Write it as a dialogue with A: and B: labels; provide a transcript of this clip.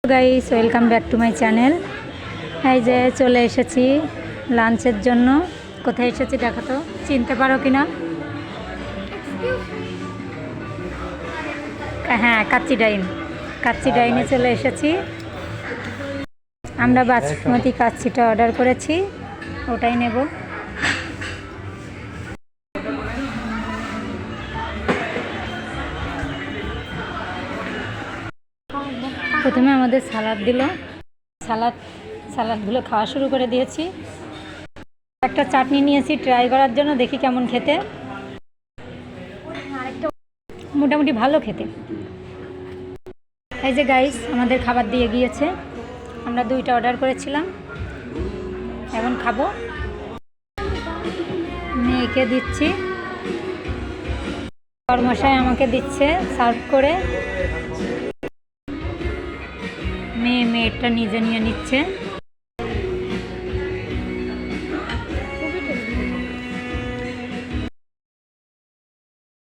A: Guys, welcome back to my channel. এই যে চলে এসেছি লাঞ্চের জন্য। কোথায় এসেছি দেখো তো, চিনতে পারো কিনা? হ্যাঁ, কাচ্চি ডাইনে চলে এসেছি। আমরা বাসমতি কাচ্চিটা অর্ডার করেছি, ওটাই নেব। প্রথমে আমাদের সালাদ দিল, সালাদগুলো খাওয়া শুরু করে দিয়েছি। একটা চাটনি নিয়েছি ট্রাই করার জন্য, দেখি কেমন খেতে। মোটামুটি ভালো খেতে। এই যে গাইস, আমাদের খাবার দিয়ে গিয়েছে। আমরা 2টা অর্ডার করেছিলাম, এখন খাবো। মেয়েকে দিচ্ছি, কর্মশাই আমাকে দিচ্ছে সার্ভ করে। মেয়েটা নিজে নিয়ে নিচ্ছে।